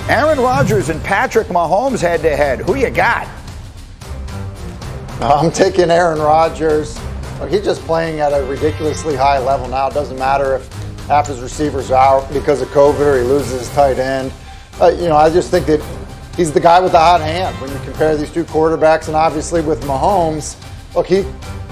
Aaron Rodgers and Patrick Mahomes head-to-head. Who you got? I'm taking Aaron Rodgers. He's just playing at a ridiculously high level now. It doesn't matter if half his receivers are out because of COVID or he loses his tight end. I just think that he's the guy with the hot hand when you compare these two quarterbacks. And obviously with Mahomes, look, he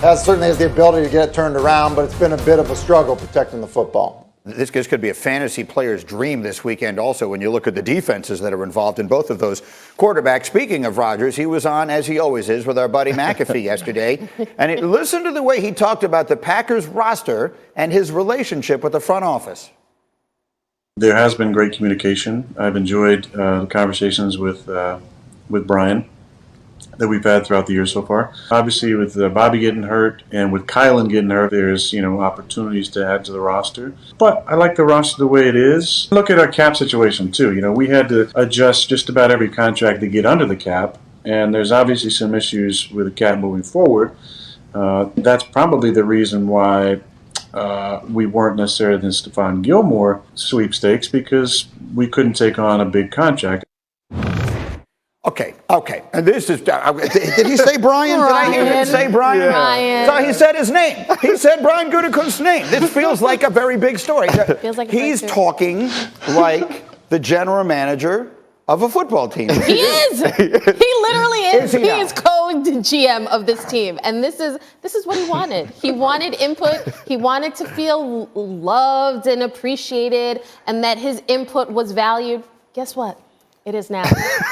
certainly has the ability to get it turned around, but it's been a bit of a struggle protecting the football. This could be a fantasy player's dream this weekend also when you look at the defenses that are involved in both of those quarterbacks. Speaking of Rodgers, he was on, as he always is, with our buddy McAfee yesterday. And listen to the way he talked about the Packers roster and his relationship with the front office. There has been great communication. I've enjoyed the conversations with Brian that we've had throughout the year so far. Obviously, with Bobby getting hurt and with Kylan getting hurt, there's opportunities to add to the roster. But I like the roster the way it is. Look at our cap situation too. We had to adjust just about every contract to get under the cap, and there's obviously some issues with the cap moving forward. That's probably the reason why we weren't necessarily in the Stephon Gilmore sweepstakes, because we couldn't take on a big contract. Okay. And this is, did he say Brian? Did I hear him say Brian? Yeah. Brian. So he said his name. He said Brian Gutekunst's name. This feels like a very big story. Feels like He's talking like the general manager of a football team. He is. He literally is. He is co-GM of this team, and this is what he wanted. He wanted input. He wanted to feel loved and appreciated, and that his input was valued. Guess what? It is now.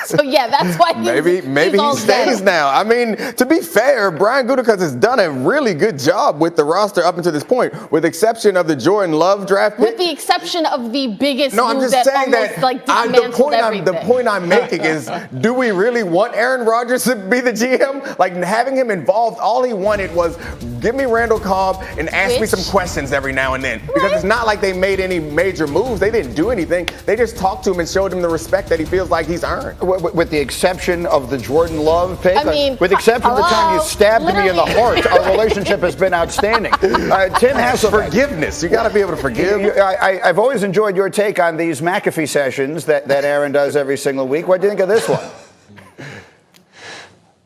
So yeah, that's why maybe he stays now. I mean, to be fair, Brian Gutekunst has done a really good job with the roster up until this point, with the exception of the Jordan Love draft pick. With the exception of the biggest I'm move just that saying almost that dismantled everything. The point I'm making is, do we really want Aaron Rodgers to be the GM? Like, having him involved, all he wanted was give me Randall Cobb and ask me some questions every now and then. Because it's not like they made any major moves. They didn't do anything. They just talked to him and showed him the respect that he feels like he's earned. With the exception of the Jordan Love pick, I mean, with the exception of the time you stabbed me in the heart, our relationship has been outstanding. Tim Hasselbeck. Forgiveness. You got to be able to forgive. I've always enjoyed your take on these McAfee sessions that Aaron does every single week. What do you think of this one?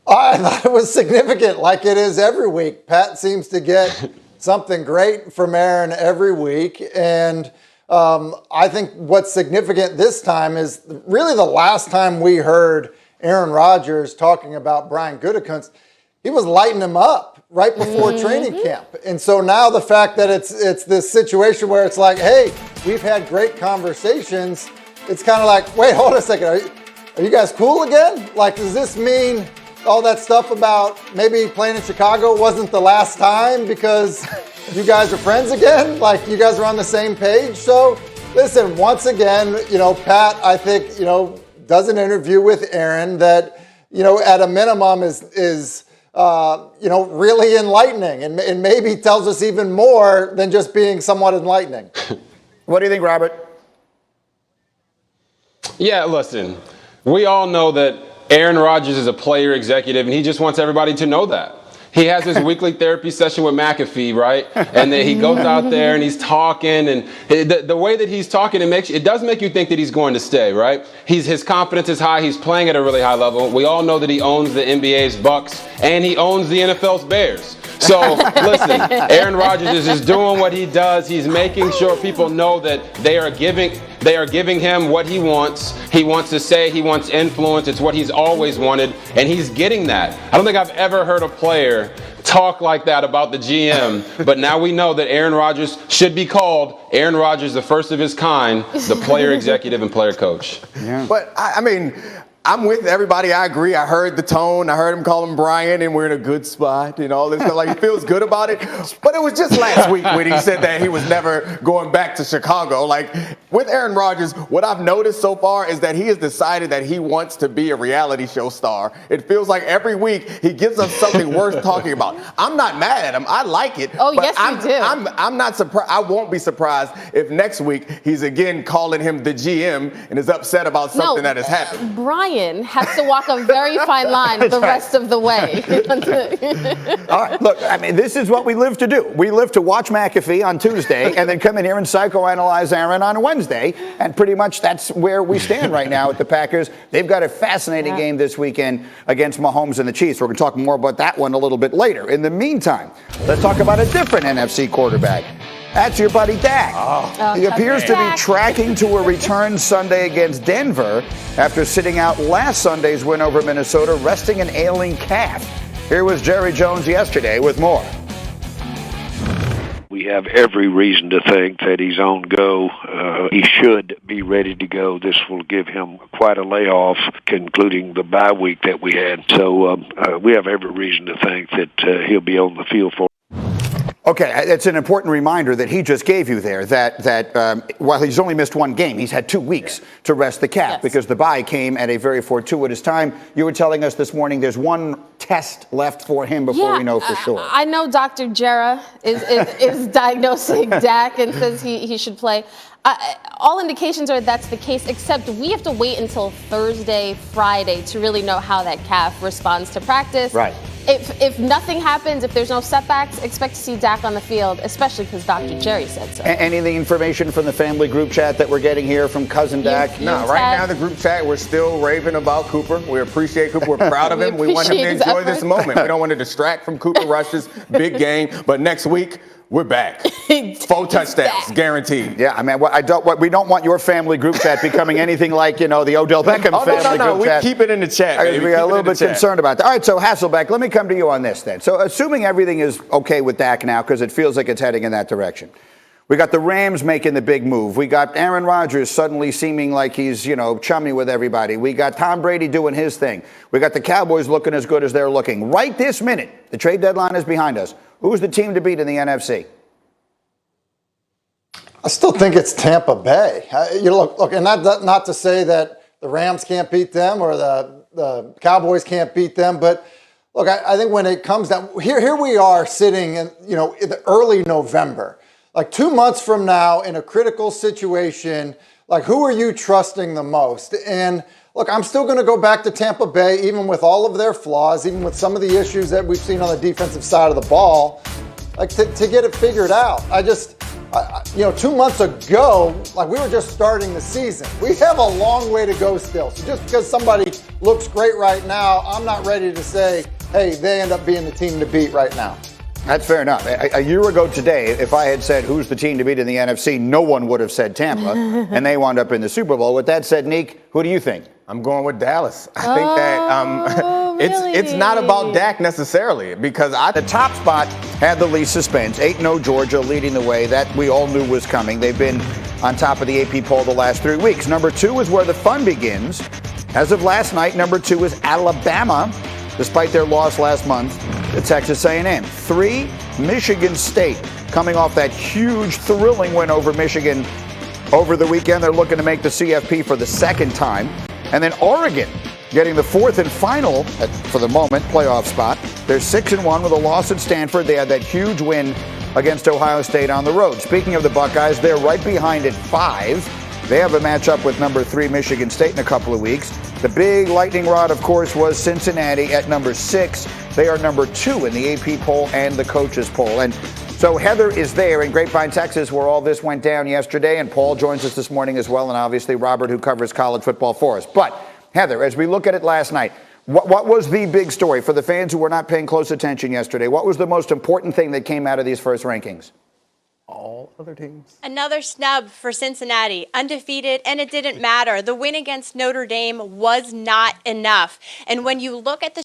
I thought it was significant, like it is every week. Pat seems to get something great from Aaron every week, and I think what's significant this time is really the last time we heard Aaron Rodgers talking about Brian Gutekunst, he was lighting him up right before training camp. And so now the fact that it's this situation where it's like, hey, we've had great conversations, it's kind of like, wait, hold a second, are you guys cool again? Like, does this mean all that stuff about maybe playing in Chicago wasn't the last time because you guys are friends again? Like, you guys are on the same page? So, listen, once again, Pat, I think, does an interview with Aaron that, at a minimum is really enlightening and maybe tells us even more than just being somewhat enlightening. What do you think, Robert? Yeah, listen, we all know that Aaron Rodgers is a player executive, and he just wants everybody to know that. He has his weekly therapy session with McAfee, right? And then he goes out there and he's talking, and the way that he's talking, it does make you think that he's going to stay, right? His confidence is high. He's playing at a really high level. We all know that he owns the NBA's Bucks and he owns the NFL's Bears. So listen, Aaron Rodgers is just doing what he does. He's making sure people know that they are giving him what he wants. He wants to say, he wants influence. It's what he's always wanted, and he's getting that. I don't think I've ever heard a player talk like that about the GM, but now we know that Aaron Rodgers should be called Aaron Rodgers, the first of his kind, the player executive and player coach. Yeah. But I mean, I'm with everybody. I agree. I heard the tone. I heard him call him Brian, and we're in a good spot and all this stuff. Like, he feels good about it. But it was just last week when he said that he was never going back to Chicago. Like, with Aaron Rodgers, what I've noticed so far is that he has decided that he wants to be a reality show star. It feels like every week he gives us something worth talking about. I'm not mad at him. I like it. Oh, yes, you do. I'm not surprised. I won't be surprised if next week he's again calling him the GM and is upset about something that has happened. Brian has to walk a very fine line the rest of the way. All right, look, I mean, this is what we live to do. We live to watch McAfee on Tuesday and then come in here and psychoanalyze Aaron on Wednesday. Thursday, and pretty much that's where we stand right now with the Packers. They've got a fascinating game this weekend against Mahomes and the Chiefs. We're going to talk more about that one a little bit later. In the meantime, let's talk about a different NFC quarterback. That's your buddy Dak. He appears to be tracking to a return Sunday against Denver after sitting out last Sunday's win over Minnesota, resting an ailing calf. Here was Jerry Jones yesterday with more. We have every reason to think that he's on go. He should be ready to go. This will give him quite a layoff, concluding the bye week that we had. So we have every reason to think that he'll be on the field for. Okay, it's an important reminder that he just gave you there that while he's only missed one game, he's had 2 weeks to rest the calf because the bye came at a very fortuitous time. You were telling us this morning there's one test left for him before we know for sure. I know Dr. Jera is diagnosing Dak and says he should play. All indications are that's the case, except we have to wait until Thursday, Friday to really know how that calf responds to practice. Right. If nothing happens, if there's no setbacks, expect to see Dak on the field, especially because Dr. Jerry said so. Any information from the family group chat that we're getting here from cousin Dak? No, right now the group chat, we're still raving about Cooper. We appreciate Cooper. We're proud of him. We want him to enjoy this moment. We don't want to distract from Cooper Rush's big game. But next week, we're back. 4 touchdowns, guaranteed. Yeah, I mean, we don't want your family group chat becoming anything like, the Odell Beckham family group chat. We keep it in the chat. We got a little bit concerned about that. All right, so Hasselbeck, let me come to you on this then. So assuming everything is okay with Dak now, because it feels like it's heading in that direction. We got the Rams making the big move. We got Aaron Rodgers suddenly seeming like he's, chummy with everybody. We got Tom Brady doing his thing. We got the Cowboys looking as good as they're looking. Right this minute, the trade deadline is behind us. Who's the team to beat in the NFC? I still think it's Tampa Bay. Look, and not to say that the Rams can't beat them or the Cowboys can't beat them, but look, I think when it comes down, here we are sitting in the early November, like 2 months from now in a critical situation. Like, who are you trusting the most? And look, I'm still going to go back to Tampa Bay, even with all of their flaws, even with some of the issues that we've seen on the defensive side of the ball, like to get it figured out. 2 months ago, like we were just starting the season. We have a long way to go still. So just because somebody looks great right now, I'm not ready to say, hey, they end up being the team to beat right now. That's fair enough. A year ago today, if I had said who's the team to beat in the NFC, no one would have said Tampa, and they wound up in the Super Bowl. With that said, Neek, who do you think? I'm going with Dallas. I think that it's not about Dak necessarily because the top spot had the least suspense. 8-0 Georgia leading the way. That we all knew was coming. They've been on top of the AP poll the last 3 weeks. Number 2 is where the fun begins. As of last night, number 2 is Alabama, despite their loss last month to Texas A&M. 3, Michigan State, coming off that huge, thrilling win over Michigan over the weekend. They're looking to make the CFP for the second time. And then Oregon getting the 4th and final, for the moment, playoff spot. They're 6-1 with a loss at Stanford. They had that huge win against Ohio State on the road. Speaking of the Buckeyes, they're right behind at 5. They have a matchup with number 3 Michigan State in a couple of weeks. The big lightning rod, of course, was Cincinnati at number 6. They are number 2 in the AP poll and the coaches poll. And so Heather is there in Grapevine, Texas, where all this went down yesterday. And Paul joins us this morning as well. And obviously Robert, who covers college football for us. But Heather, as we look at it last night, what was the big story for the fans who were not paying close attention yesterday? What was the most important thing that came out of these first rankings? All other teams. Another snub for Cincinnati, undefeated, and it didn't matter. The win against Notre Dame was not enough. And when you look at the